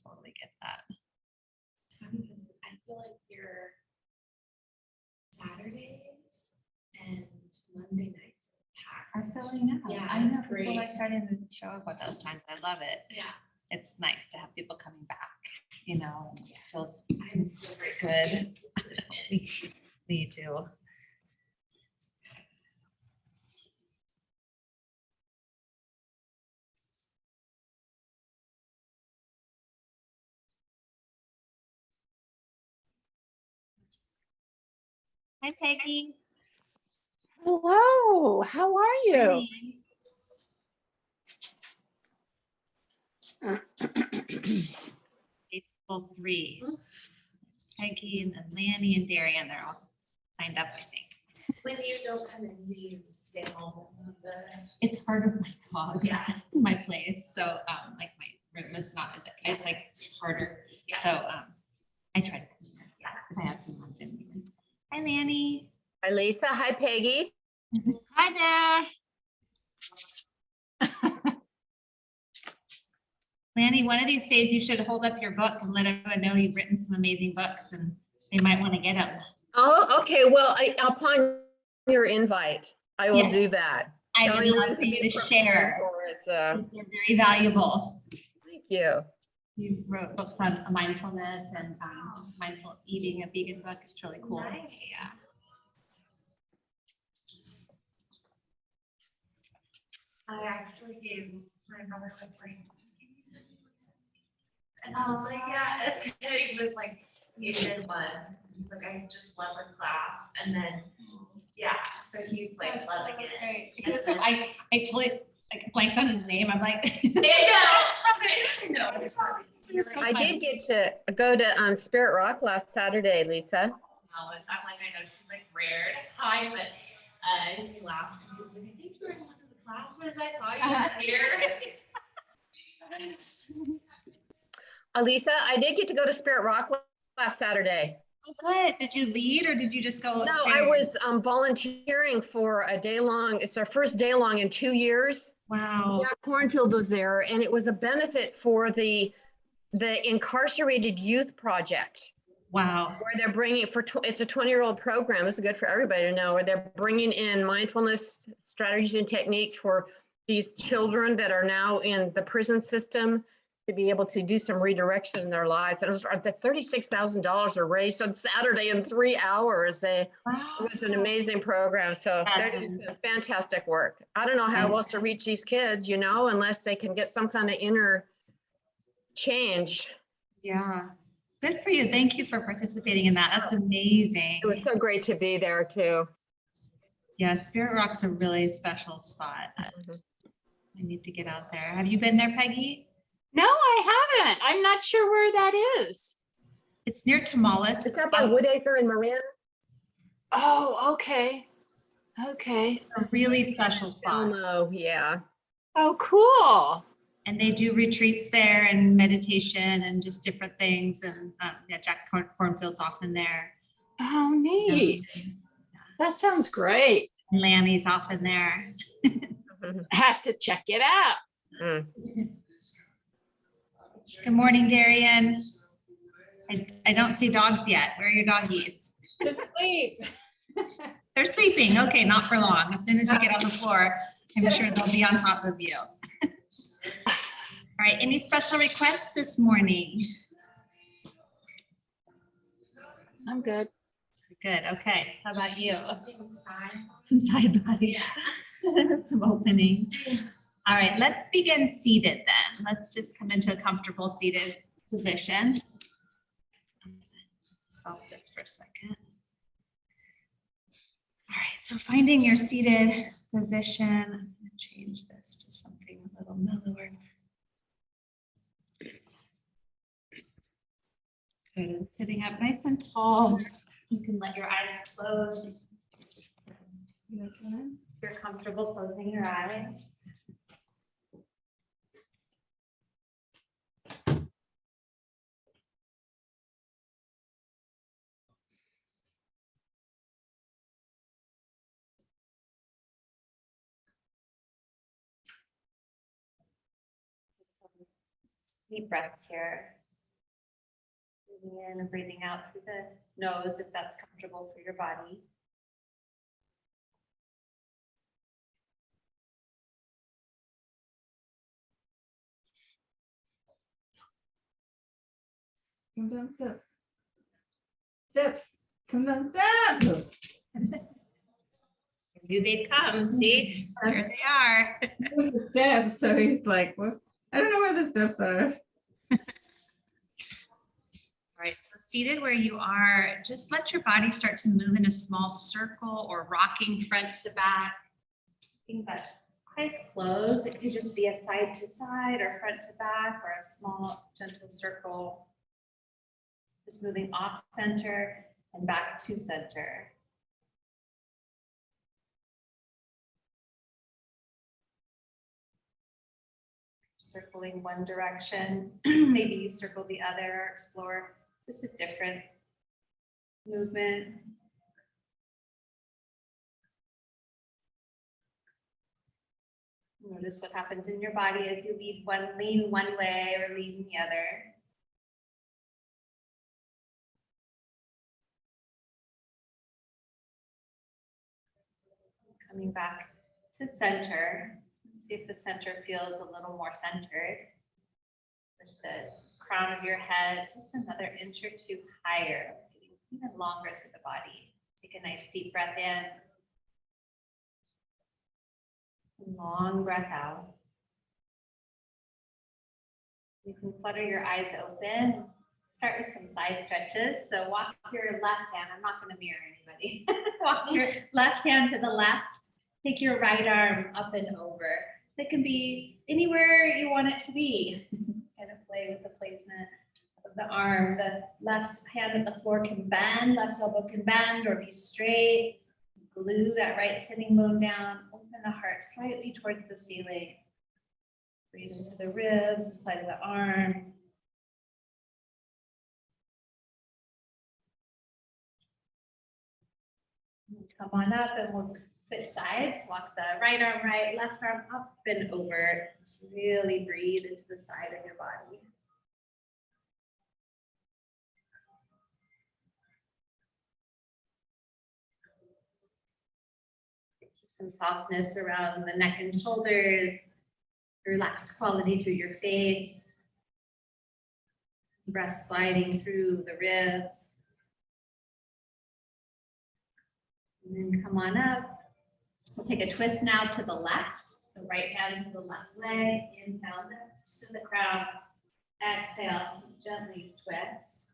totally get that. It's funny because I feel like your Saturdays and Monday nights Are filling up. Yeah, I know that's people great. like starting to show up at those times. I love it. Yeah, It's nice to have people coming back, you know, and it feels I'm so grateful. good. Me too. Hi, Peggy. Hello, how are you? April 3. Peggy and then Lanny and Darian, they're all signed up, I think. When you don't come in, do you stay home? It's part of my dog, Yeah. my place. So like my room is not, it's like harder. Yeah. So I try to clean it. Yeah. If I have someone in me. Hi, Lanny. Hi, Lisa. Hi, Peggy. Hi Lanny, one of these days you should hold up your book and let everyone know you've written some amazing books and they might want to get them. Oh, okay. Well, upon your invite, I will Yes. do that. I Tell would me love when for you to be share. prepared for They're very valuable. Thank you. You wrote books on mindfulness and mindful eating, a vegan book. It's really cool. Nice. Yeah. I actually gave my brother like brain. And I was like, yeah, and he was like, he did one. He's like, I just love the class. And then, yeah, so he's like loving it. He was so, I totally like blanked on his name. I'm like. No, it's probably. I did get to go to Spirit Rock last Saturday, Lisa. I'm like, I know she's like rare to hi, but he laughed. He was like, I think you were in one of the classes. I saw you here. Lisa, I did get to go to Spirit Rock last Saturday. Oh, good. Did you lead or did you just go? No, I was volunteering for a day long. It's our first day long in 2 years. Wow. Jack Cornfield was there, and it was a benefit for the Incarcerated Youth Project, Wow. where they're bringing it's a 20-year-old program. It's good for everybody to know, where they're bringing in mindfulness strategies and techniques for these children that are now in the prison system to be able to do some redirection in their lives. And it was the $36,000 are raised on Saturday in 3 hours. It was an amazing program. So That's they're doing some fantastic work. I don't know how else to reach these kids, you know, unless they can get some kind of inner change. Yeah. Good for you. Thank you for participating in that. That's amazing. It was so great to be there too. Yeah, Spirit Rock's a really special spot. Mhm. I need to get out there. Have you been there, Peggy? No, I haven't. I'm not sure where that is. It's near Tamales. It's up by Woodacre and Marin. Oh, okay. Okay. A really special spot. Elmo, yeah. Oh, cool. And they do retreats there and meditation and just different things. And yeah, Jack Cornfield's often there. Oh, neat. That sounds great. And Lanny's often there. I have to check it out. Mm. Good morning, Darian. I don't see dogs yet. Where are your doggies? Just sleep. They're sleeping. Okay, not for long. As soon as you get on the floor, I'm sure they'll be on top of you. All right, any special requests this morning? I'm good. Good, okay. How about you? Some side body. Yeah. Some opening. All right, let's begin seated then. Let's just come into a comfortable seated position. Stop this for a second. All right, so finding your seated position, I'm going to change this to something a little mellower. Good, sitting up nice and tall. You can let your eyes close. You okay? If you're comfortable closing your eyes. Deep breaths here. Breathing in and breathing out through the nose if that's comfortable for your body. Come down steps. Steps. Come down steps. I knew they'd come, see, there they are. With the steps, so he's like, what? I don't know where the steps are. All right, so seated where you are, just let your body start to move in a small circle or rocking front to back. Think about eyes closed. It could just be a side to side or front to back or a small gentle circle. Just moving off center and back to center. Circling one direction, maybe you circle the other, explore just a different movement. Notice what happens in your body as you lean one way or lean the other. Coming back to center. See if the center feels a little more centered. With the crown of your head just another inch or two higher, getting even longer through the body. Take a nice deep breath in. Long breath out. You can flutter your eyes open. Start with some side stretches. So walk your left hand. I'm not going to mirror anybody. Walk your left hand to the left. Take your right arm up and over. It can be anywhere you want it to be. Kind of play with the placement of the arm. The left hand at the floor can bend, left elbow can bend or be straight. Glue that right sitting bone down. Open the heart slightly towards the ceiling. Breathe into the ribs, the side of the arm. Come on up and we'll switch sides. Walk the right arm right, left arm up and over. Just really breathe into the side of your body. Keep some softness around the neck and shoulders. Relaxed quality through your face. Breath sliding through the ribs. And then come on up. We'll take a twist now to the left. So right hand to the left leg. Inhale, lift to the crown. Exhale, gently twist.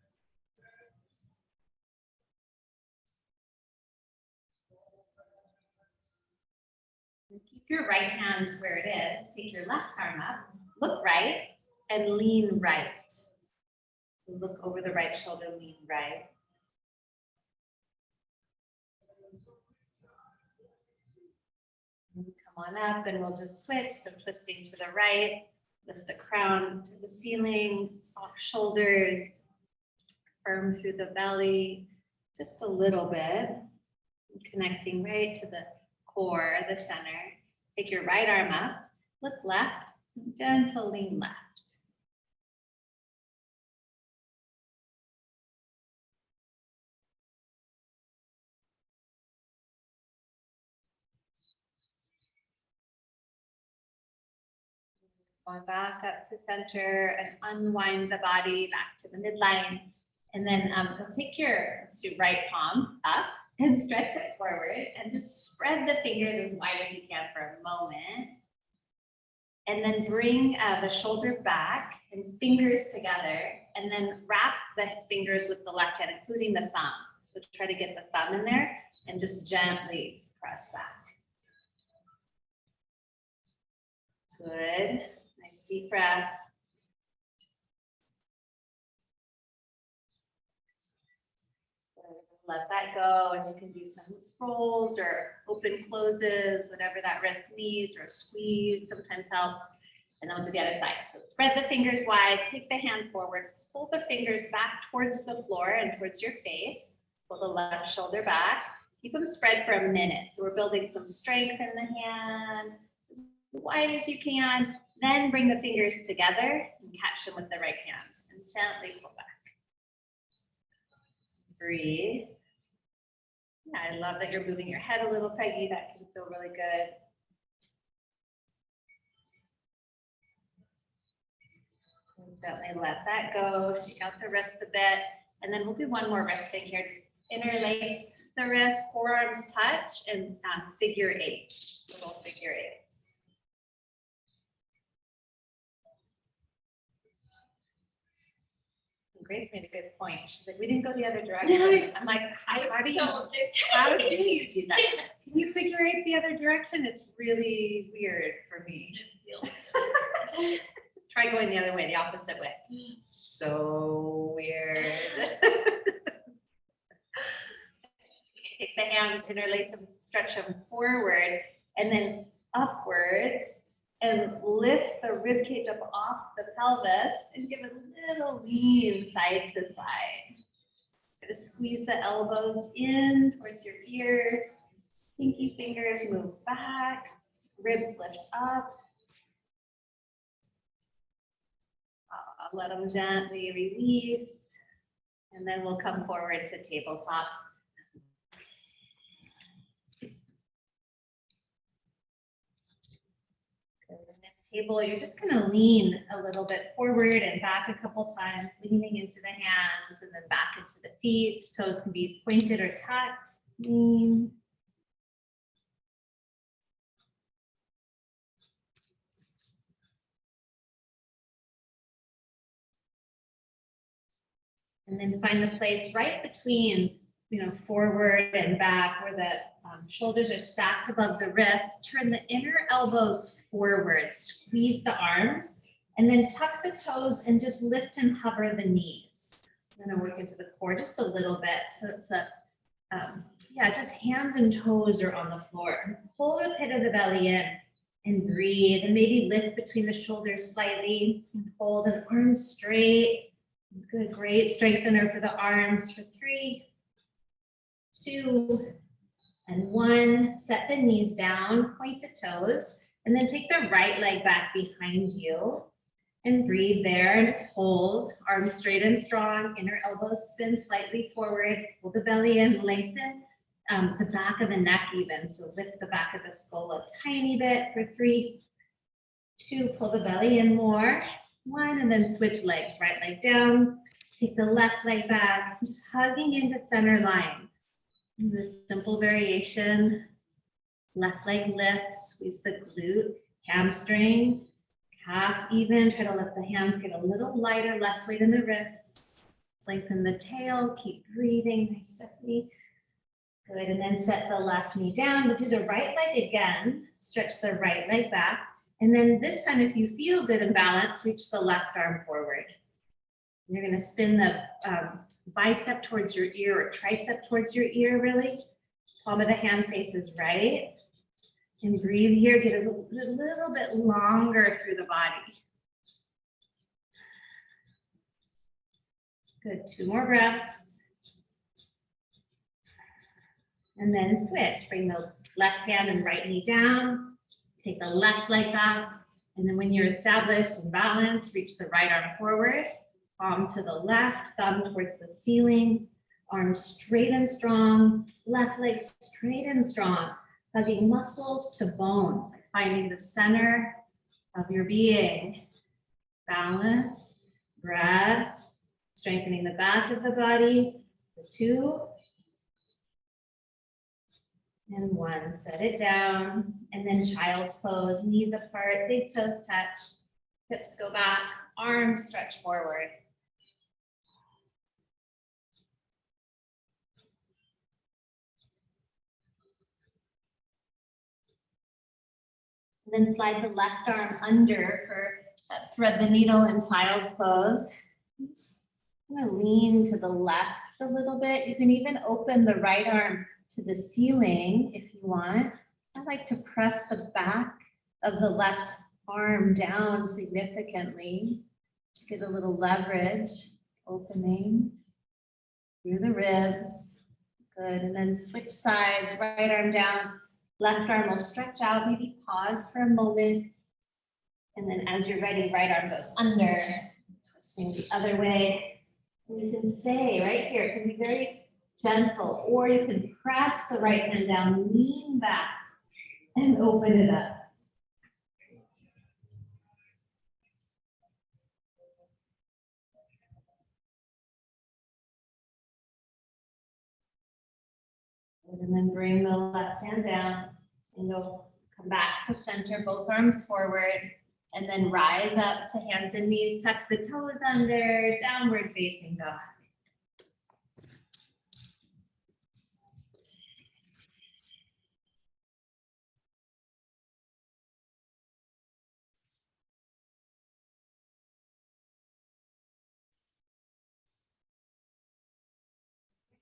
And keep your right hand where it is. Take your left arm up. Look right and lean right. So look over the right shoulder, lean right. Come on up and we'll just switch. So twisting to the right, lift the crown to the ceiling, soft shoulders, firm through the belly, just a little bit. Connecting right to the core, the center. Take your right arm up, look left, gentle lean left. Going back up to center and unwind the body back to the midline. And then we'll take your, let's do right palm up and stretch it forward and just spread the fingers as wide as you can for a moment. And then bring the shoulder back and fingers together and then wrap the fingers with the left hand, including the thumb. So try to get the thumb in there and just gently press back. Good. Nice deep breath. Let that go, and you can do some scrolls or open closes, whatever that wrist needs, or squeeze sometimes helps. And then we'll do the other side. So spread the fingers wide, take the hand forward, pull the fingers back towards the floor and towards your face. Pull the left shoulder back. Keep them spread for a minute. So we're building some strength in the hand, as wide as you can. Then bring the fingers together and catch them with the right hand and gently pull back. Breathe. Yeah, I love that you're moving your head a little, Peggy. That can feel really good. And gently let that go. Shake out the wrists a bit. And then we'll do one more wrist thing here. Interlace the wrist, forearms touch, and figure eight. Little figure eights. Grace made a good point. She's like, we didn't go the other direction. I'm like, how do you do that? Can you figure eight the other direction? It's really weird for me. Try going the other way, the opposite way. So weird. Take the hands, interlace them, stretch them forward, and then upwards, and lift the rib cage up off the pelvis and give a little lean side to side. Just squeeze the elbows in towards your ears. Pinky fingers move back, ribs lift up. Let them gently release, and then we'll come forward to tabletop. Table, you're just going to lean a little bit forward and back a couple times, leaning into the hands and then back into the feet. Toes can be pointed or tucked. Lean. And then find the place right between, forward and back where the shoulders are stacked above the wrists. Turn the inner elbows forward, squeeze the arms, and then tuck the toes and just lift and hover the knees. I'm going to work into the core just a little bit. So it's just hands and toes are on the floor. Pull the pit of the belly in and breathe, and maybe lift between the shoulders slightly and hold an arm straight. Good, great strengthener for the arms for 3, 2, and 1. Set the knees down, point the toes, and then take the right leg back behind you and breathe there and just hold. Arms straight and strong, inner elbows spin slightly forward, pull the belly in, lengthen the back of the neck even. So lift the back of the skull a tiny bit for 3, 2, pull the belly in more. 1, and then switch legs, right leg down, take the left leg back, just hugging into center line. This simple variation, left leg lift, squeeze the glute, hamstring, calf even, try to let the hands get a little lighter, less weight in the wrists, lengthen the tail, keep breathing nice deeply. Good, and then set the left knee down. We'll do the right leg again, stretch the right leg back. And then this time, if you feel good and balanced, reach the left arm forward. You're going to spin the bicep towards your ear or tricep towards your ear, really. Palm of the hand faces right. And breathe here, get a little bit longer through the body. Good, 2 more breaths. And then switch, bring the left hand and right knee down. Take the left leg back, and then when you're established and balanced, reach the right arm forward, palm to the left, thumb towards the ceiling, arms straight and strong, left leg straight and strong, hugging muscles to bones, finding the center of your being. Balance, breath, strengthening the back of the body, for 2, and 1, set it down, and then child's pose, knees apart, big toes touch, hips go back, arms stretch forward. And then slide the left arm under for that thread the needle and child's pose. I'm gonna lean to the left a little bit. You can even open the right arm to the ceiling if you want. I like to press the back of the left arm down significantly to get a little leverage, opening through the ribs. Good, and then switch sides, right arm down, left arm will stretch out, maybe pause for a moment. And then as you're ready, right arm goes under, twisting the other way. You can stay right here. It can be very gentle, or you can press the right hand down, lean back, and open it up. And then bring the left hand down, and you'll come back to center, both arms forward, and then rise up to hands and knees, tuck the toes under, downward facing dog.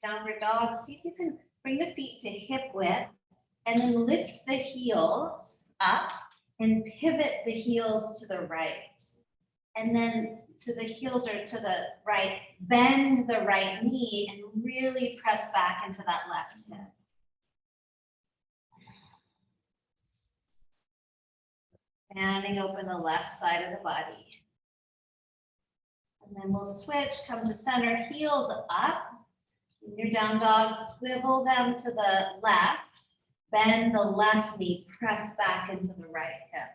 Downward dog, see if you can bring the feet to hip width, and then lift the heels up and pivot the heels to the right. And then to the heels or to the right, bend the right knee and really press back into that left hip. Fanning open the left side of the body. And then we'll switch, come to center, heels up. In your down dog, swivel them to the left, bend the left knee, press back into the right hip.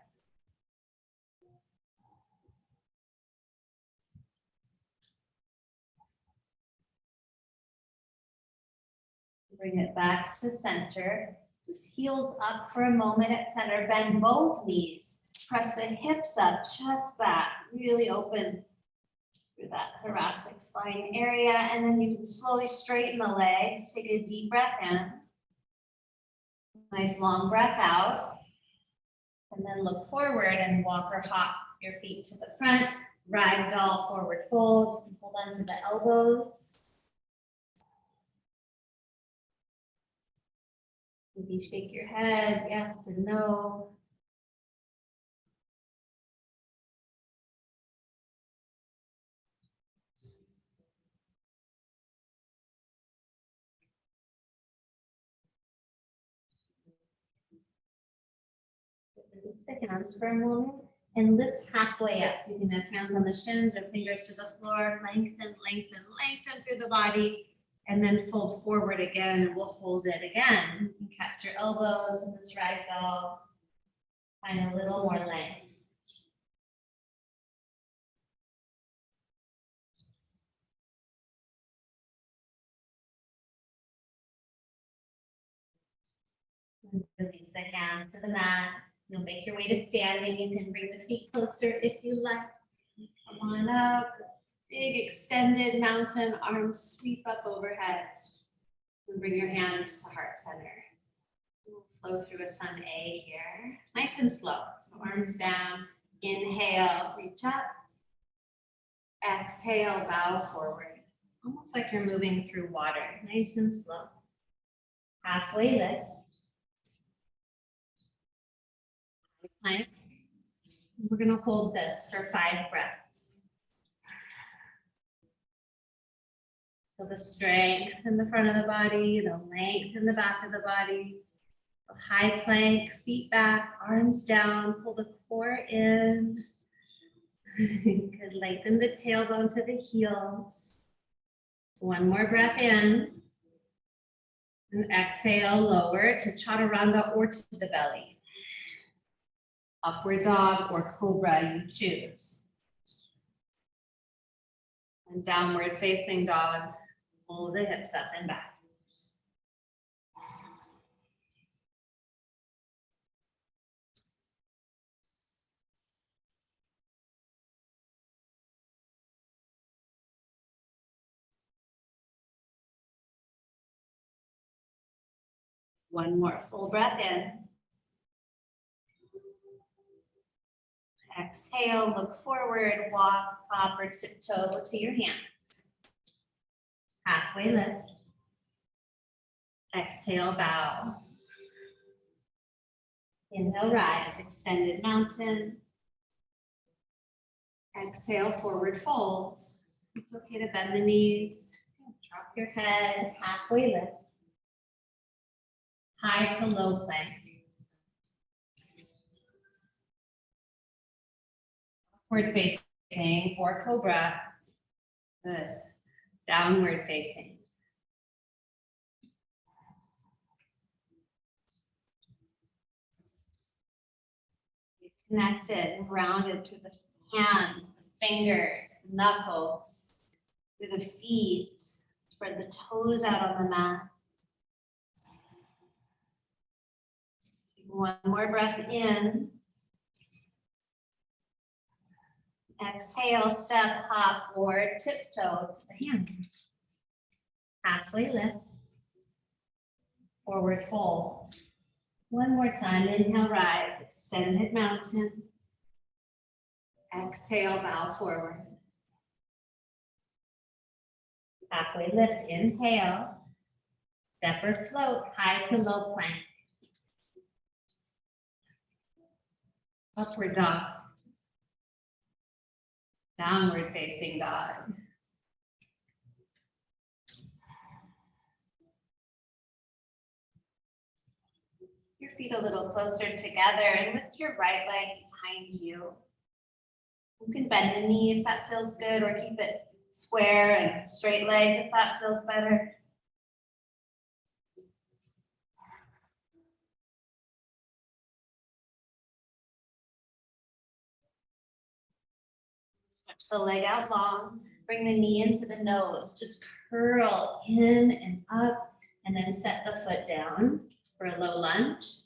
Bring it back to center. Just heels up for a moment at center. Bend both knees. Press the hips up, chest back. Really open through that thoracic spine area. And then you can slowly straighten the legs. Take a deep breath in. Nice long breath out. And then look forward and walk or hop your feet to the front. Ragdoll forward fold. Hold on to the elbows. Maybe shake your head, yes and no. Release the hands for a moment and lift halfway up. You can have hands on the shins or fingers to the floor. Lengthen, lengthen, lengthen through the body. And then fold forward again, and we'll hold it again. You can catch your elbows in this ragdoll. Find a little more length. And release the hands to the mat. You'll make your way to standing. You can bring the feet closer if you like. Come on up. Big extended mountain, arms sweep up overhead. And bring your hands to heart center. We'll flow through a sun A here. Nice and slow. So arms down. Inhale, reach up. Exhale, bow forward. Almost like you're moving through water. Nice and slow. Halfway lift. Plank. We're going to hold this for 5 breaths. So the strength in the front of the body, the length in the back of the body. A high plank, feet back, arms down, pull the core in. You could lengthen the tailbone to the heels. One more breath in. And exhale, lower to chaturanga or to the belly. Upward dog or cobra, you choose. And downward facing dog, pull the hips up and back. One more full breath in. Exhale, look forward, walk, hop, or tiptoe to your hands. Halfway lift. Exhale, bow. Inhale, rise, extended mountain. Exhale, forward fold. It's okay to bend the knees. Drop your head, halfway lift. High to low plank. Upward facing or cobra. Good. Downward facing. connected and grounded through the hands, fingers, knuckles, through the feet. Spread the toes out on the mat. Take one more breath in. Exhale, step, hop, or tiptoe to the hands. Halfway lift. Forward fold. One more time, inhale, rise, extended mountain. Exhale, bow forward. Halfway lift, inhale. Step or float, high to low plank. Upward dog. Downward facing dog. Your feet a little closer together and lift your right leg behind you. You can bend the knee if that feels good, or keep it square and straight legged if that feels better. Stretch the leg out long, bring the knee into the nose, just curl in and up, and then set the foot down for a low lunge.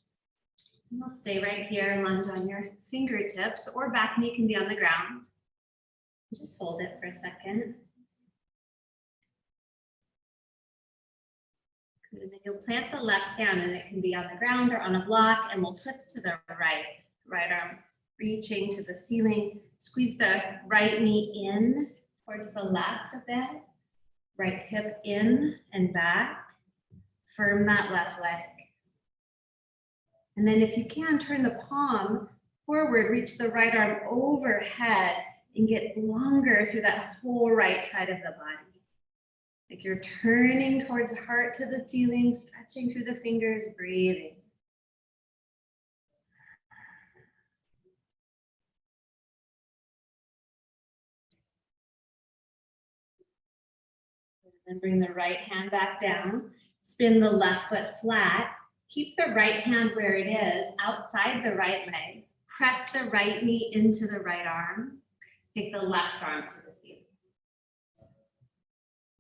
And we'll stay right here and lunge on your fingertips, or back knee can be on the ground. Just hold it for a second. And then you'll plant the left hand, and it can be on the ground or on a block, and we'll twist to the right arm reaching to the ceiling. Squeeze the right knee in towards the left a bit, right hip in and back. Firm that left leg. And then if you can, turn the palm forward, reach the right arm overhead and get longer through that whole right side of the body. Like you're turning towards the heart to the ceiling, stretching through the fingers, breathing. Then bring the right hand back down, spin the left foot flat, keep the right hand where it is, outside the right leg, press the right knee into the right arm, take the left arm to the ceiling.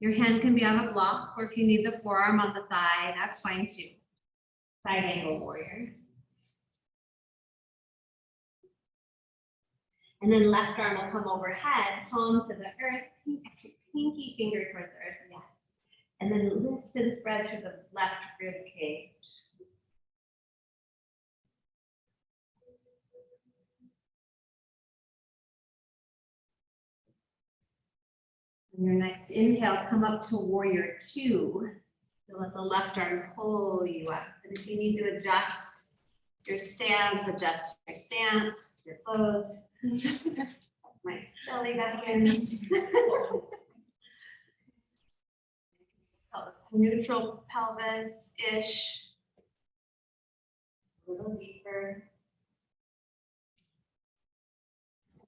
Your hand can be on a block, or if you need the forearm on the thigh, that's fine too. Side angle warrior. And then left arm will come overhead, palm to the earth, pinky finger towards the earth, yes. And then lift and spread through the left rib cage. On your next inhale, come up to warrior two. You'll let the left arm pull you up. And if you need to adjust your stance, adjust your stance, your clothes. My belly back in. Neutral pelvis-ish. A little deeper.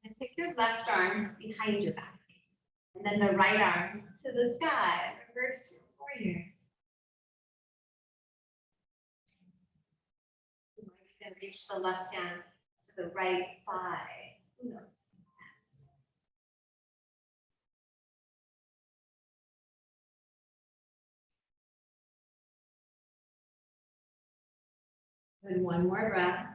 And take your left arm behind your back. And then the right arm to the sky. Reverse your warrior. You might even reach the left hand to the right thigh. Who knows? And one more breath.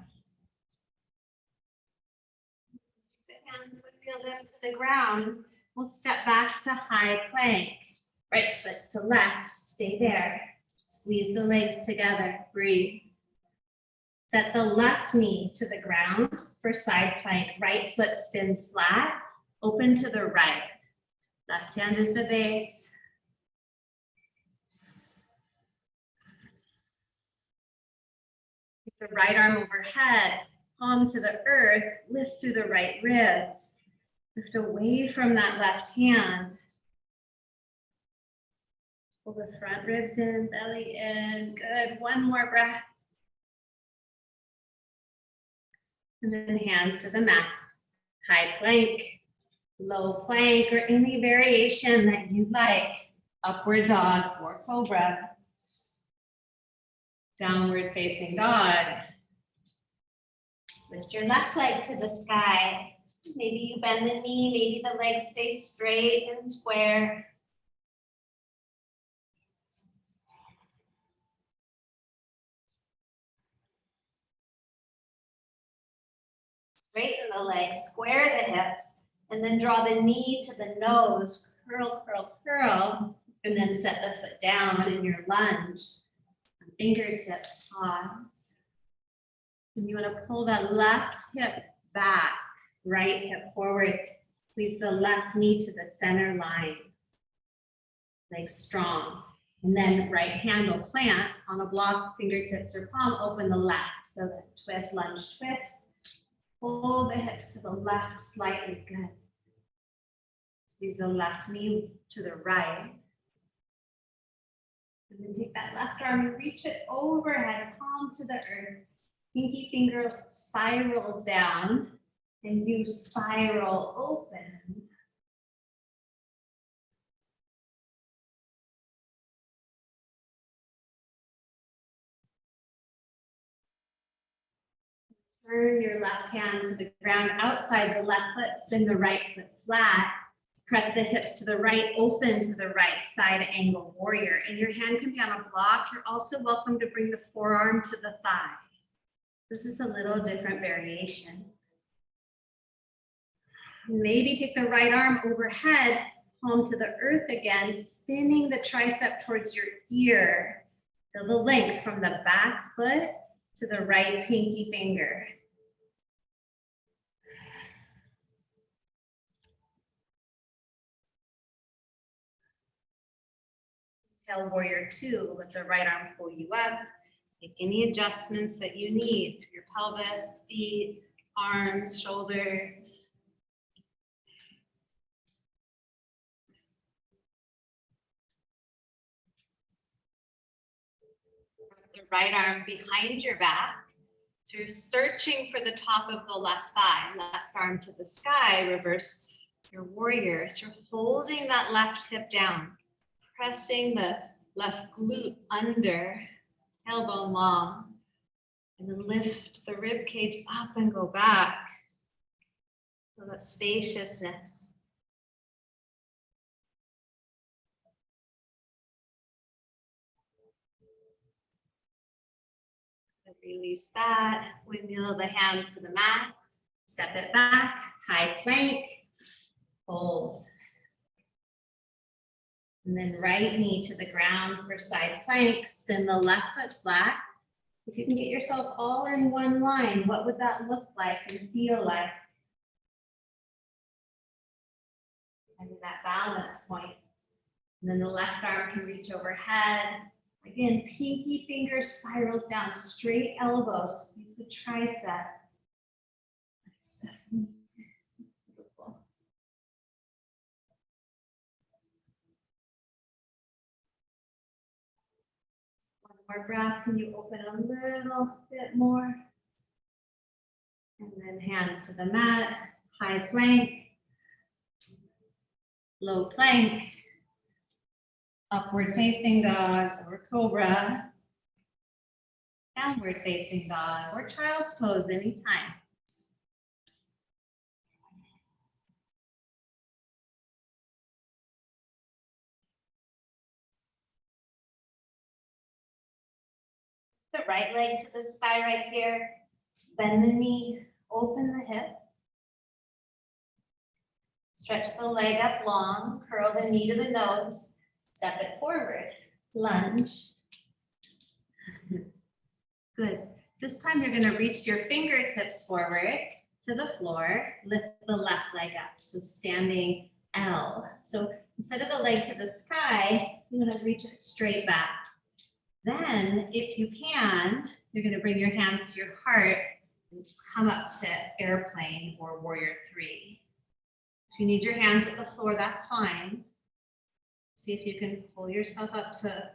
The hands would feel them to the ground. We'll step back to high plank. Right foot to left, stay there. Squeeze the legs together, breathe. Set the left knee to the ground for side plank. Right foot spins flat, open to the right. Left hand is the base. Take the right arm overhead, palm to the earth, lift through the right ribs. Lift away from that left hand. Pull the front ribs in, belly in. Good. One more breath. And then hands to the mat. High plank, low plank, or any variation that you like. Upward dog or cobra. Downward facing dog. Lift your left leg to the sky. Maybe you bend the knee, maybe the leg stays straight and square. Straighten the leg, square the hips, and then draw the knee to the nose, curl, curl, curl, and then set the foot down in your lunge. Fingertips, pause. And you want to pull that left hip back, right hip forward. Squeeze the left knee to the center line. Legs strong. And then right hand will plant on a block, fingertips or palm, open the left. So twist, lunge, twist. Pull the hips to the left slightly, good. Squeeze the left knee to the right. And then take that left arm and reach it overhead, palm to the earth. Pinky finger spirals down and you spiral open. Turn your left hand to the ground outside the left foot, spin the right foot flat. Press the hips to the right, open to the right, side angle warrior. And your hand can be on a block. You're also welcome to bring the forearm to the thigh. This is a little different variation. Maybe take the right arm overhead, palm to the earth again, spinning the tricep towards your ear. Feel the length from the back foot to the right pinky finger. Inhale, warrior two, let the right arm pull you up. Make any adjustments that you need to your pelvis, feet, arms, shoulders. The right arm behind your back. So you're searching for the top of the left thigh, left arm to the sky, reverse your warrior. So you're holding that left hip down, pressing the left glute under, tailbone long, and then lift the rib cage up and go back. Feel that spaciousness. And release that. Windmill the hands to the mat. Step it back. High plank. Hold. And then right knee to the ground for side plank. Spin the left foot flat. If you can get yourself all in one line, what would that look like and feel like? And that balance point. And then the left arm can reach overhead. Again, pinky finger spirals down, straight elbows, squeeze the tricep. Beautiful. One more breath. Can you open a little bit more? And then hands to the mat, high plank, low plank, upward facing dog or cobra, downward facing dog or child's pose anytime. The right leg to the side right here, bend the knee, open the hip. Stretch the leg up long, curl the knee to the nose, step it forward, lunge. Good. This time you're going to reach your fingertips forward to the floor, lift the left leg up. So standing L. So instead of the leg to the sky, you're going to reach it straight back. Then, if you can, you're going to bring your hands to your heart and come up to airplane or warrior three. If you need your hands at the floor, that's fine. See if you can pull yourself up to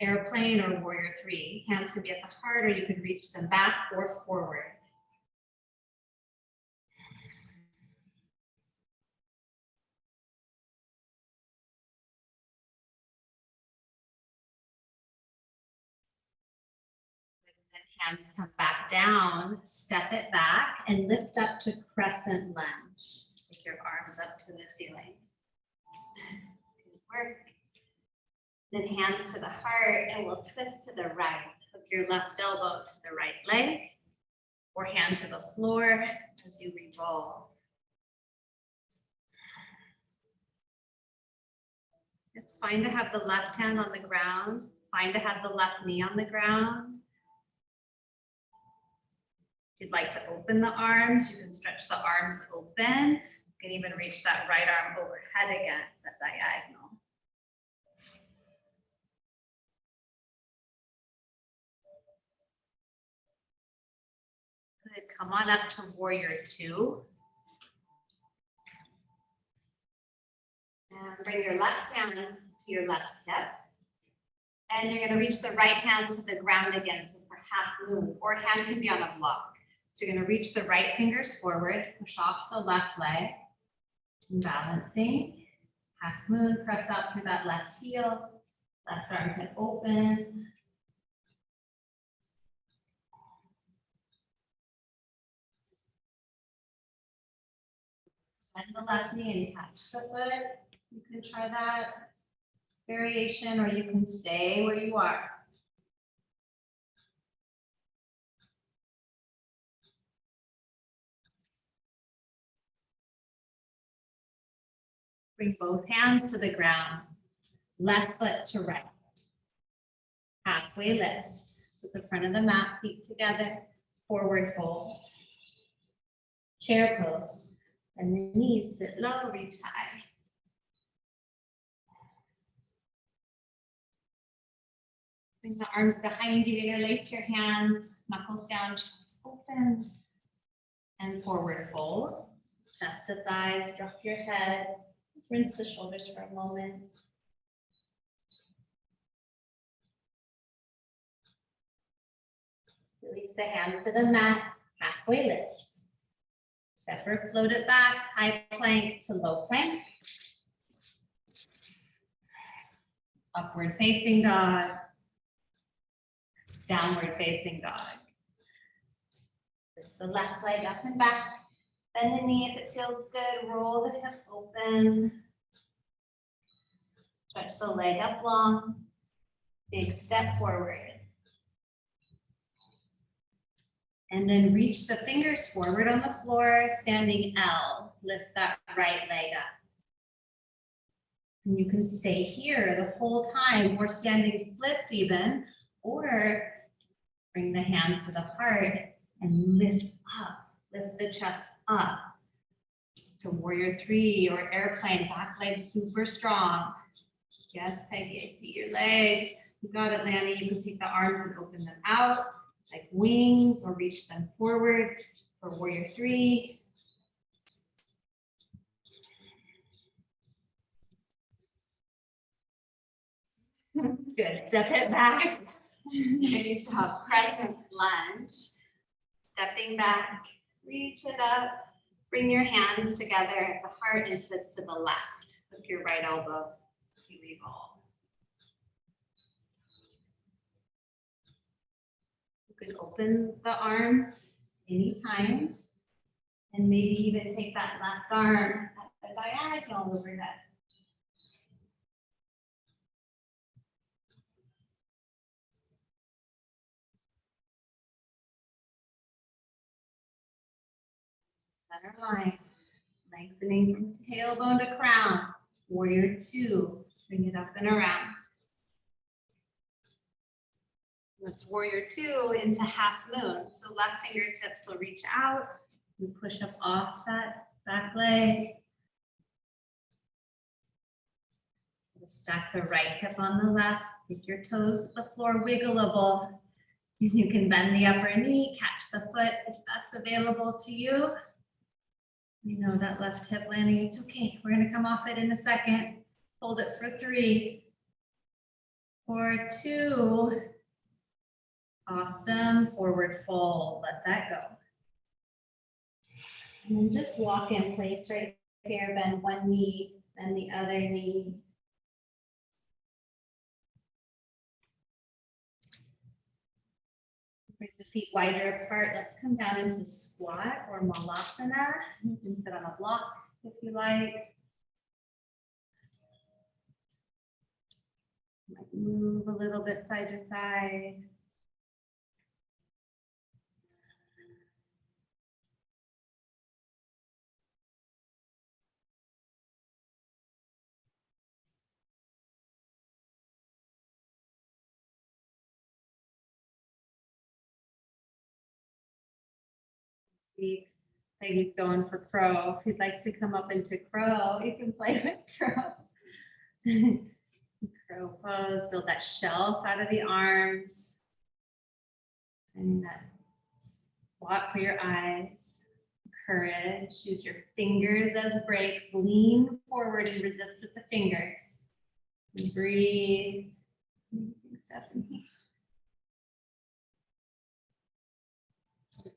airplane or warrior three. Hands could be at the heart, or you could reach them back or forward. Hands come back down, step it back and lift up to crescent lunge. Take your arms up to the ceiling. Good work. Then hands to the heart and we'll twist to the right. Hook your left elbow to the right leg or hand to the floor as you revolve. It's fine to have the left hand on the ground, fine to have the left knee on the ground. If you'd like to open the arms, you can stretch the arms open. You can even reach that right arm overhead again, the diagonal. Good, come on up to warrior two. And bring your left hand to your left hip. And you're gonna reach the right hand to the ground again, so for half moon, or hand can be on a block. So you're gonna reach the right fingers forward, push off the left leg, and balancing. Half moon, press out through that left heel, left arm can open. Bend the left knee and catch the foot. You can try that variation, or you can stay where you are. Bring both hands to the ground, left foot to right. Halfway lift with the front of the mat, feet together, forward fold. Chair pose, and the knees sit low, reach high. Bring the arms behind you, interlace your hands, knuckles down, chest opens, and forward fold. Chest to thighs, drop your head. Rinse the shoulders for a moment. Release the hands to the mat, halfway lift. Step or float it back, high plank to low plank. Upward facing dog. Downward facing dog. Lift the left leg up and back. Bend the knee if it feels good. Roll the hip open. Stretch the leg up long. Big step forward. And then reach the fingers forward on the floor, standing L. Lift that right leg up. And you can stay here the whole time, or standing splits even, or bring the hands to the heart and lift up. Lift the chest up to warrior three or airplane, back leg super strong. Yes, Peggy, I see your legs. You got it, Lanny. You can take the arms and open them out like wings or reach them forward for warrior three. Good, step it back. Finish off crescent lunge. Stepping back. Reach it up, bring your hands together at the heart and twist to the left. Hook your right elbow to revolve. You can open the arms anytime and maybe even take that left arm at the diagonal overhead. Center line, lengthening from tailbone to crown. Warrior two, bring it up and around. Let's warrior two into half moon. So left fingertips will reach out. You push up off that back leg. Stack the right hip on the left. Take your toes to the floor, wiggleable. You can bend the upper knee, catch the foot if that's available to you. You know that left hip landing, it's okay. We're gonna come off it in a second. Hold it for 3, for 2. Awesome, forward fold, let that go. And then just walk in place right here, bend one knee, bend the other knee. Bring the feet wider apart. Let's come down into squat or malasana. You can sit on a block if you like. Might move a little bit side to side. See, Peggy's going for crow. If you'd like to come up into crow, you can play with crow. Crow pose, build that shelf out of the arms. And that squat for your eyes. Courage, use your fingers as brakes. Lean forward and resist with the fingers. And breathe. Stephanie.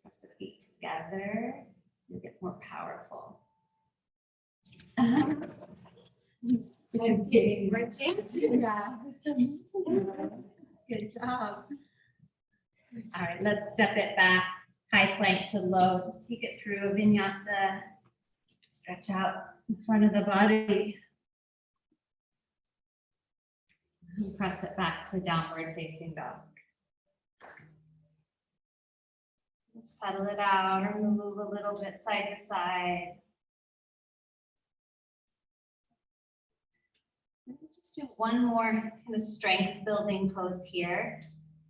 Press the feet together. You'll get more powerful. I'm kidding, right? Yeah. Good job. All right, let's step it back. High plank to low. Let's take it through a vinyasa. Stretch out in front of the body. And press it back to downward facing dog. Let's pedal it out or move a little bit side to side. Just do one more kind of strength building pose here.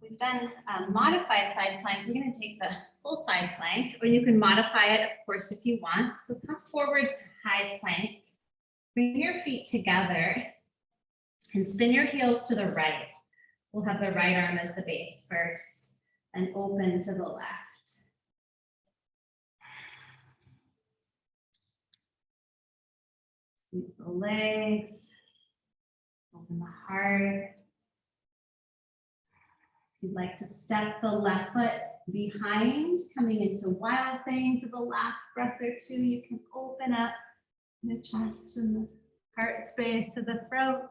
We've done modified side plank. We're going to take the full side plank, or you can modify it, of course, if you want. So come forward to high plank. Bring your feet together and spin your heels to the right. We'll have the right arm as the base first and open to the left. Sweep the legs. Open the heart. If you'd like to step the left foot behind, coming into wild thing for the last breath or two, you can open up the chest and the heart space to the throat.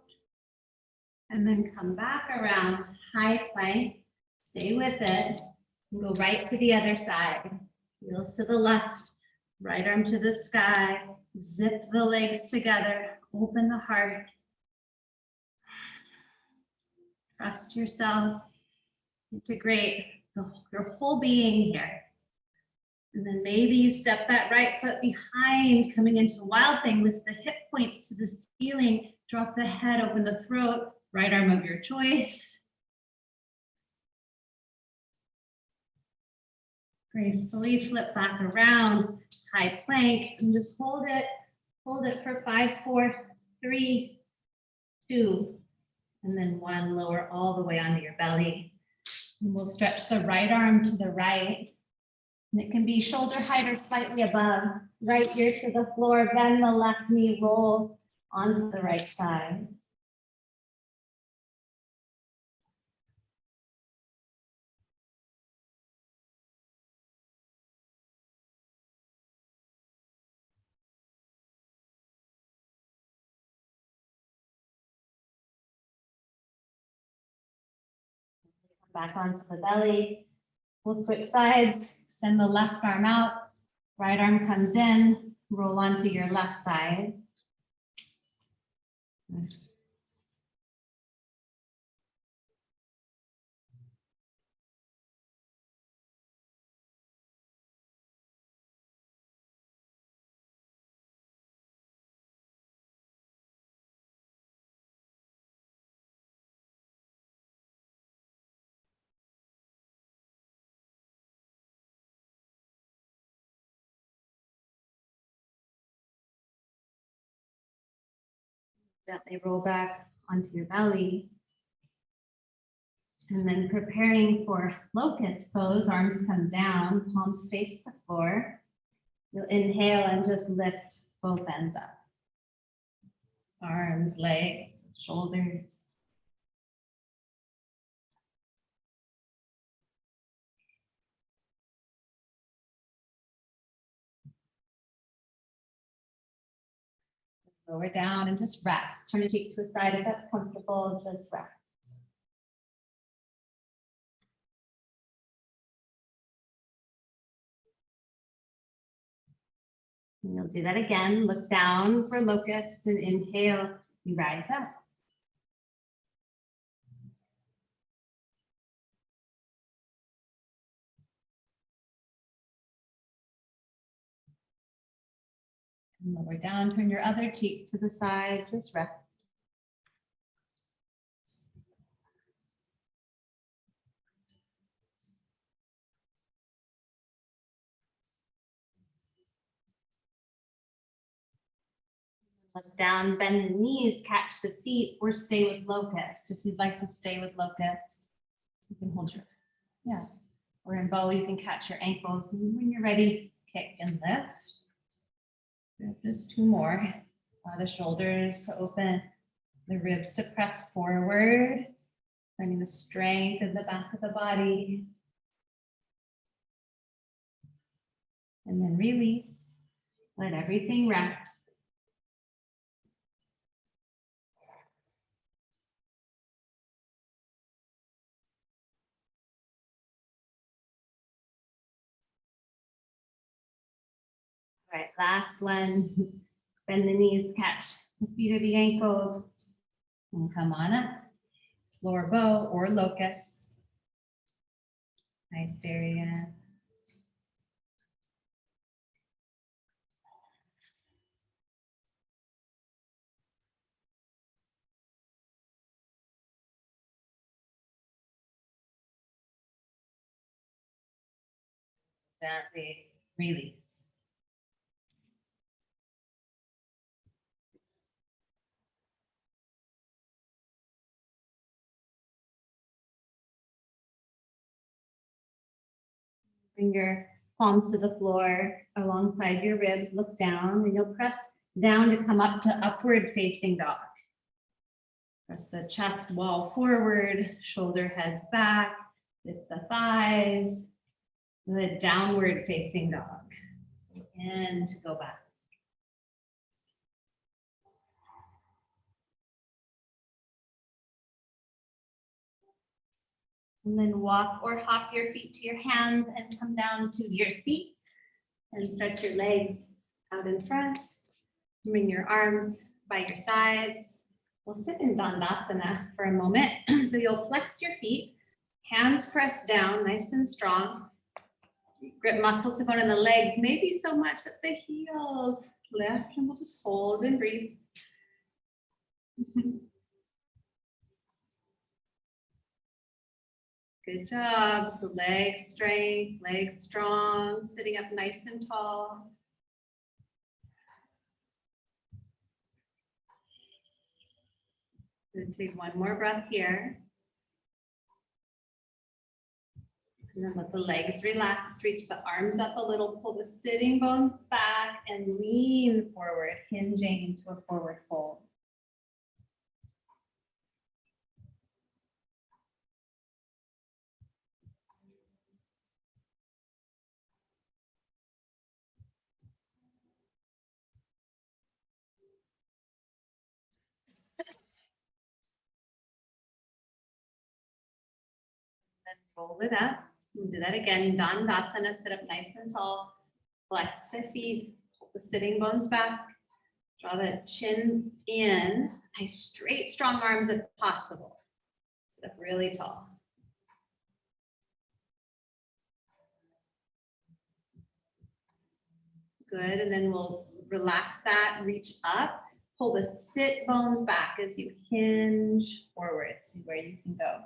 And then come back around high plank. Stay with it. And go right to the other side. Heels to the left, right arm to the sky. Zip the legs together. Open the heart. Trust yourself. Integrate your whole being here. And then maybe you step that right foot behind, coming into wild thing with the hip points to the ceiling. Drop the head, open the throat, right arm of your choice. Gracefully flip back around, high plank, and just hold it for 5, 4, 3, 2, and then 1. Lower all the way onto your belly. And we'll stretch the right arm to the right. And it can be shoulder height or slightly above. Right ear to the floor, bend the left knee, roll onto the right side. Back onto the belly. We'll switch sides, extend the left arm out, right arm comes in, roll onto your left side. Gently roll back onto your belly. And then preparing for locust pose, arms come down, palms face the floor. You'll inhale and just lift both ends up. Arms, legs, shoulders. Lower down and just rest. Turn your cheek to the side if that's comfortable, just rest. And you'll do that again. Look down for locust and inhale, you rise up. And lower down, turn your other cheek to the side, just rest. Look down, bend the knees, catch the feet, or stay with locust. If you'd like to stay with locust, you can hold your, yeah. Or in bow, you can catch your ankles. And when you're ready, kick and lift. There's just two more. Allow the shoulders to open, the ribs to press forward, finding the strength in the back of the body. And then release. Let everything rest. All right, last one. Bend the knees, catch the feet or the ankles, and come on up. Floor bow or locust. Nice, Darian. Gently release. Bring your palms to the floor alongside your ribs. Look down and you'll press down to come up to upward facing dog. Press the chest wall forward, shoulder heads back, lift the thighs. The downward facing dog. And to go back. And then walk or hop your feet to your hands and come down to your feet and stretch your legs out in front. Bring your arms by your sides. We'll sit in Dandasana for a moment. So you'll flex your feet, hands pressed down, nice and strong. Grip muscle to bone in the legs, maybe so much that the heels lift, and we'll just hold and breathe. Good job. So leg strength, legs strong, sitting up nice and tall. Then take one more breath here. And then let the legs relax, reach the arms up a little, pull the sitting bones back and lean forward, hinging into a forward fold. Then roll it up. We'll do that again. Dandasana, sit up nice and tall. Flex the feet, pull the sitting bones back. Draw the chin in. Nice straight, strong arms if possible. Sit up really tall. Good, and then we'll relax that, reach up. Pull the sit bones back as you hinge forward. See where you can go.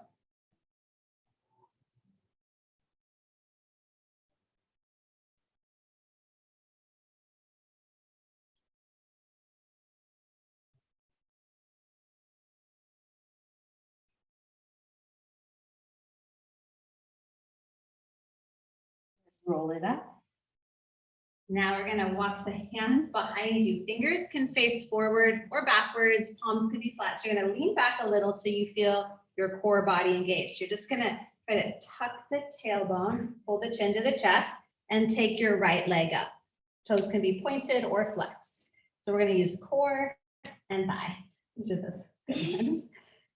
Roll it up. Now we're gonna walk the hands behind you. Fingers can face forward or backwards. Palms can be flat. So you're gonna lean back a little till you feel your core body engaged. You're just gonna try to tuck the tailbone, pull the chin to the chest, and take your right leg up. Toes can be pointed or flexed. So we're gonna use core and thigh. These are the good ones.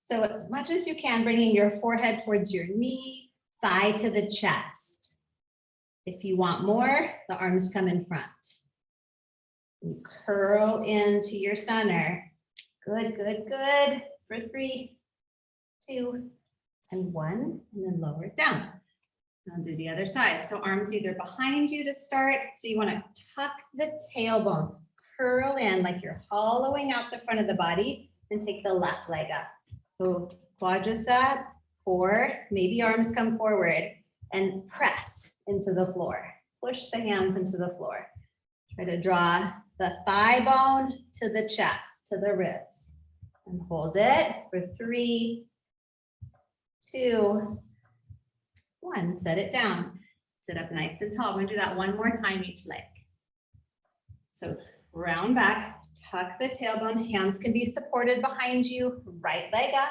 So as much as you can, bringing your forehead towards your knee, thigh to the chest. If you want more, the arms come in front. You curl into your center. Good, good, good. For 3, 2, and 1, and then lower it down. I'll do the other side. So arms either behind you to start. So you want to tuck the tailbone, curl in like you're hollowing out the front of the body, and take the left leg up. So quadricep, or maybe arms come forward and press into the floor. Push the hands into the floor. Try to draw the thigh bone to the chest, to the ribs, and hold it for 3, 2, 1. Set it down. Sit up nice and tall. We're gonna do that one more time each leg. So round back, tuck the tailbone. Hands can be supported behind you. Right leg up.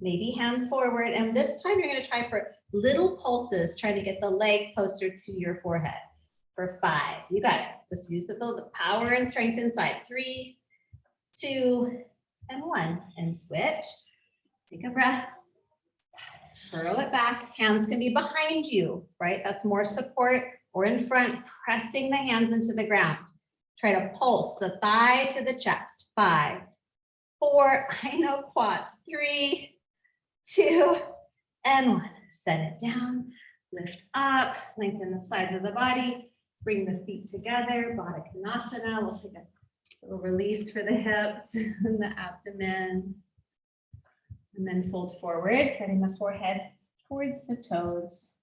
Maybe hands forward. And this time you're gonna try for little pulses, trying to get the leg closer to your forehead. For 5, you got it. Just use the power and strength inside. 3, 2, and 1. And switch. Take a breath. Curl it back. Hands can be behind you, right? That's more support, or in front, pressing the hands into the ground. Try to pulse the thigh to the chest. 5, 4, I know quads. 3, 2, and 1. Set it down, lift up, lengthen the sides of the body, bring the feet together, Baddha Konasana. We'll take a little release for the hips and the abdomen. And then fold forward, setting the forehead towards the toes.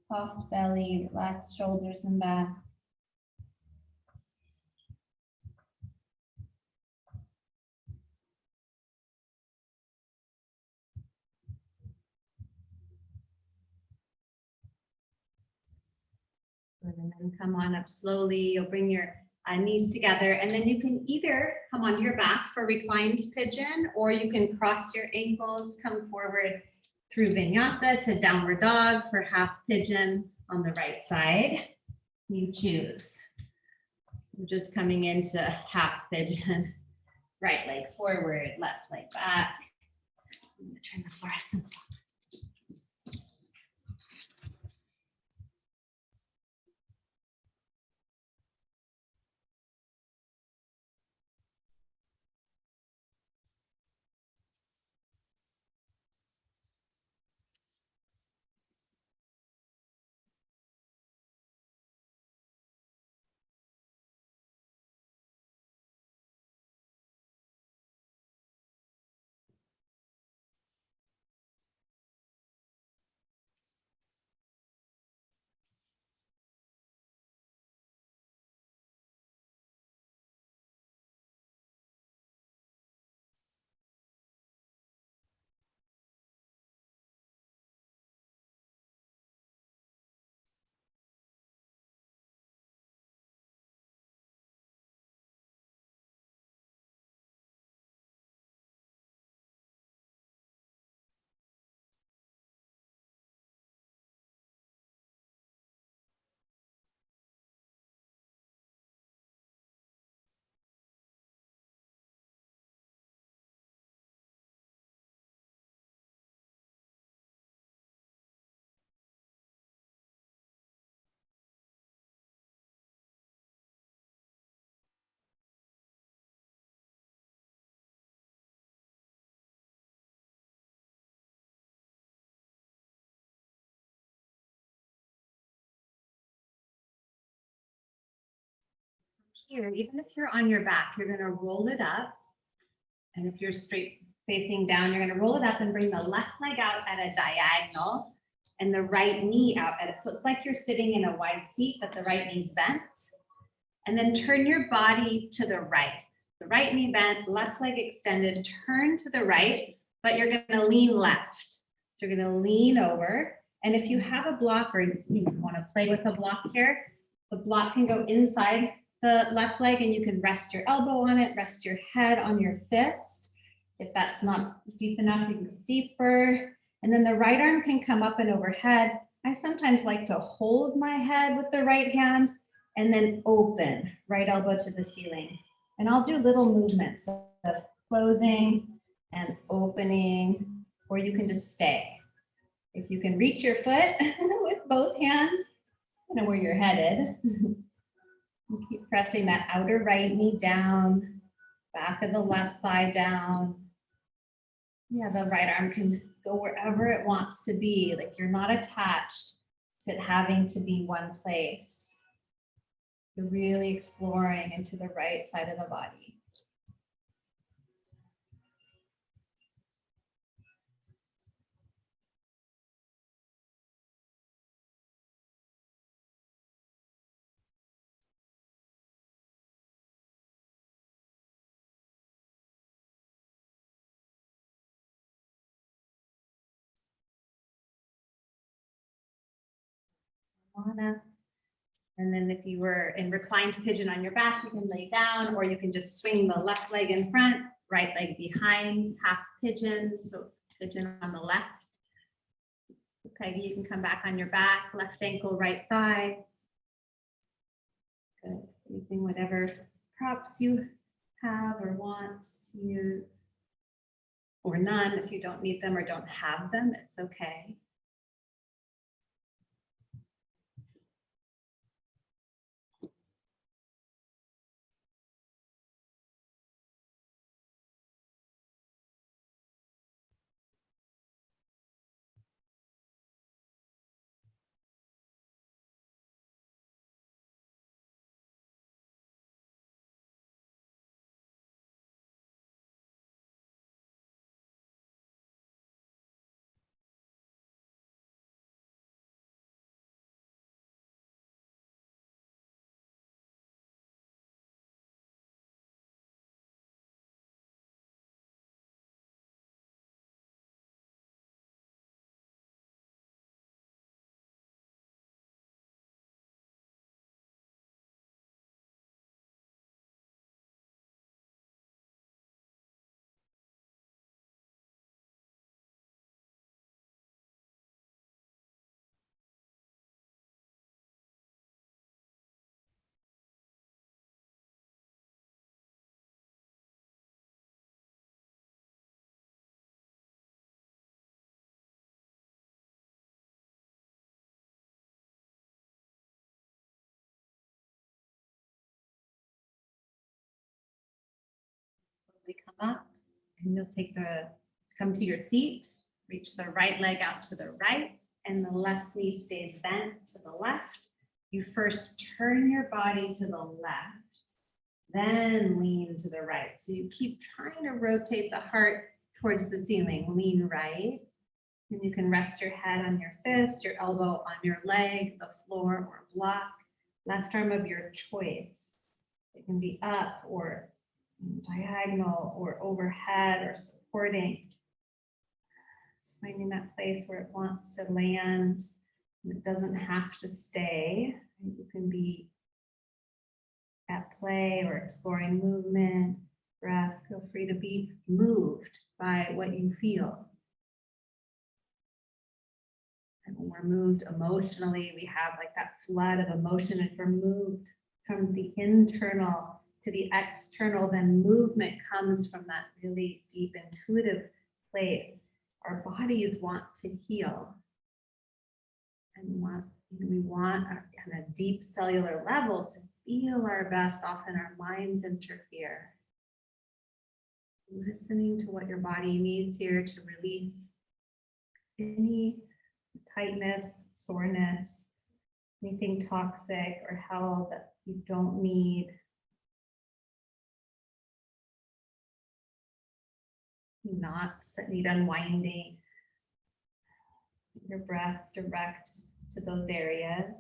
Soft belly, relax shoulders and back. And then come on up slowly. You'll bring your knees together, and then you can either come on your back for reclined pigeon, or you can cross your ankles, come forward through vinyasa to downward dog for half pigeon on the right side. You choose. We're just coming into half pigeon. Right leg forward, left leg back. I'm gonna turn the fluorescence off. Here, even if you're on your back, you're gonna roll it up. And if you're straight facing down, you're gonna roll it up and bring the left leg out at a diagonal and the right knee out at it. So it's like you're sitting in a wide seat, but the right knee's bent. And then turn your body to the right. The right knee bent, left leg extended, turn to the right, but you're gonna lean left. So you're gonna lean over. And if you have a block, or you wanna play with a block here, the block can go inside the left leg, and you can rest your elbow on it, rest your head on your fist. If that's not deep enough, you can go deeper. And then the right arm can come up and overhead. I sometimes like to hold my head with the right hand and then open, right elbow to the ceiling. And I'll do little movements of closing and opening, or you can just stay. If you can reach your foot with both hands, I know where you're headed. And keep pressing that outer right knee down, back of the left thigh down. Yeah, the right arm can go wherever it wants to be, like you're not attached to it having to be one place. You're really exploring into the right side of the body. And then if you were in reclined pigeon on your back, you can lay down, or you can just swing the left leg in front, right leg behind, half pigeon, so pigeon on the left. Peggy, you can come back on your back, left ankle, right thigh. Good. Using whatever props you have or want to use, or none if you don't need them or don't have them, it's okay. Slowly come up, and you'll come to your feet, reach the right leg out to the right, and the left knee stays bent to the left. You first turn your body to the left, then lean to the right. So you keep trying to rotate the heart towards the ceiling, lean right. And you can rest your head on your fist, your elbow on your leg, the floor or block, left arm of your choice. It can be up or diagonal or overhead or supporting. It's finding that place where it wants to land. And it doesn't have to stay. You can be at play or exploring movement, breath. Feel free to be moved by what you feel. And when we're moved emotionally, we have like that flood of emotion. If we're moved from the internal to the external, then movement comes from that really deep intuitive place. Our bodies want to heal. And we want on a deep cellular level to feel our best. Often our minds interfere. Listening to what your body needs here to release any tightness, soreness, anything toxic or held that you don't need. Knots that need unwinding. Your breath direct to those areas.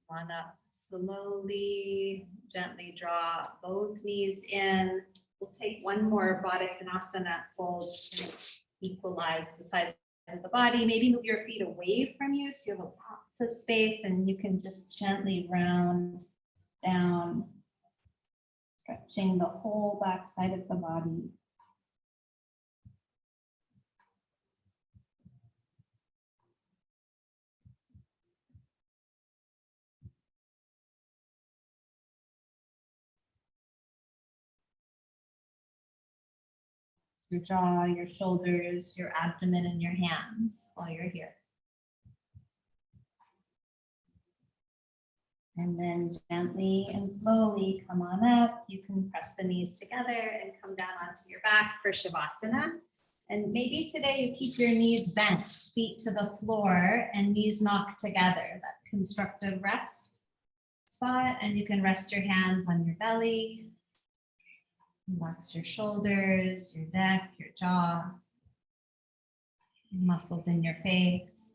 On up, slowly, gently draw both knees in. We'll take one more Baddha Konasana fold and equalize the size of the body. Maybe move your feet away from you so you have lots of space, and you can just gently round down, stretching the whole back side of the body. your jaw, your shoulders, your abdomen, and your hands while you're here. And then gently and slowly come on up. You can press the knees together and come down onto your back for Shavasana. And maybe today you keep your knees bent, feet to the floor and knees knocked together, that constructive rest spot. And you can rest your hands on your belly. Relax your shoulders, your neck, your jaw, muscles in your face.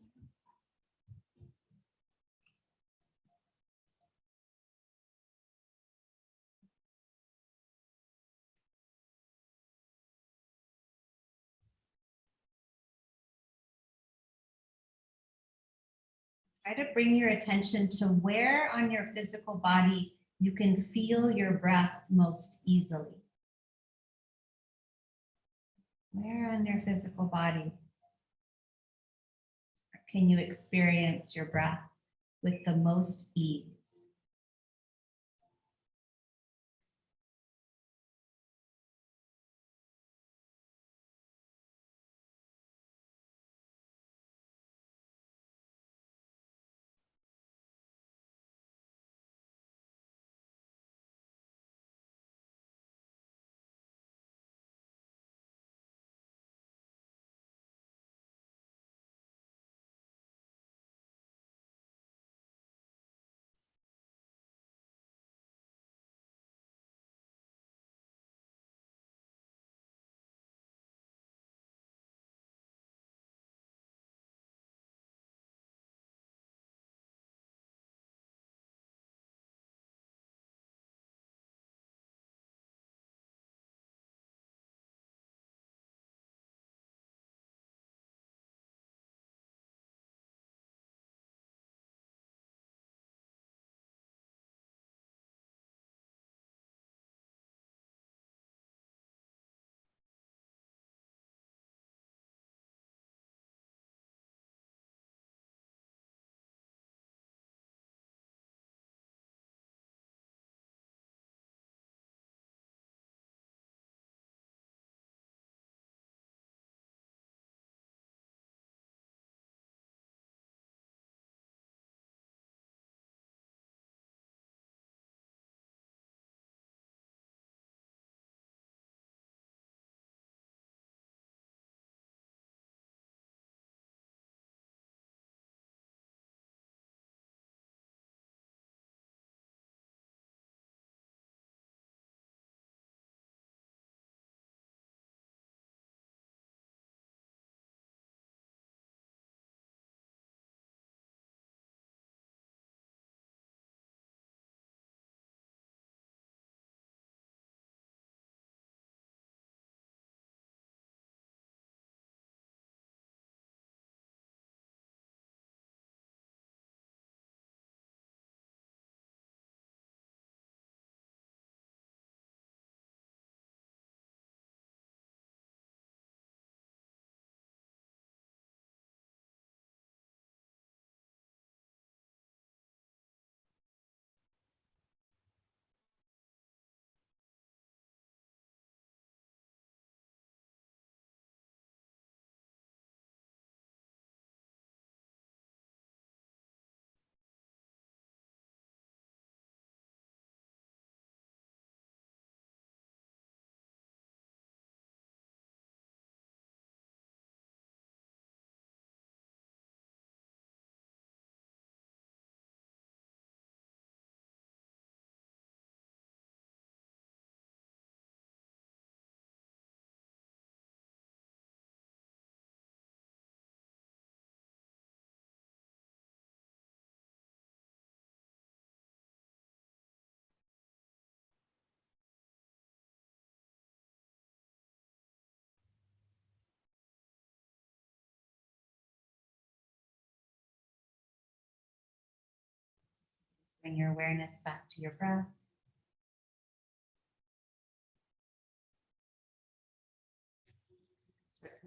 Try to bring your attention to where on your physical body you can feel your breath most easily. Where on your physical body can you experience your breath with the most ease? Bring your awareness back to your breath.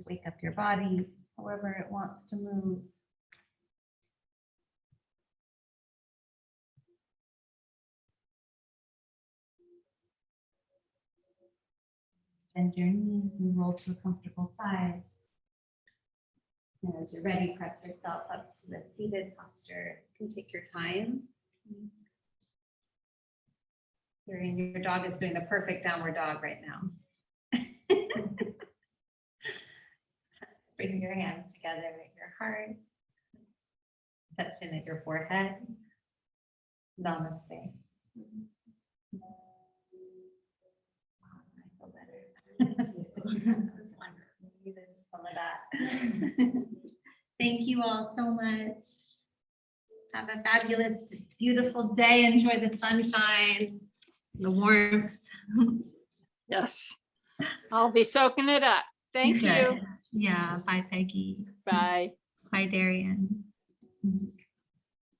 Wake up your body however it wants to move. Bend your knees and roll to a comfortable side. And as you're ready, press yourself up to the seated posture. You can take your time. Your dog is doing the perfect downward dog right now. Bring your hands together at your heart. Touch in at your forehead. Namaste. I feel better. Some of that. Thank you all so much. Have a fabulous, beautiful day. Enjoy the sunshine, the warmth. Yes. I'll be soaking it up. Thank you. Yeah. Bye, Peggy. Bye. Bye, Darian.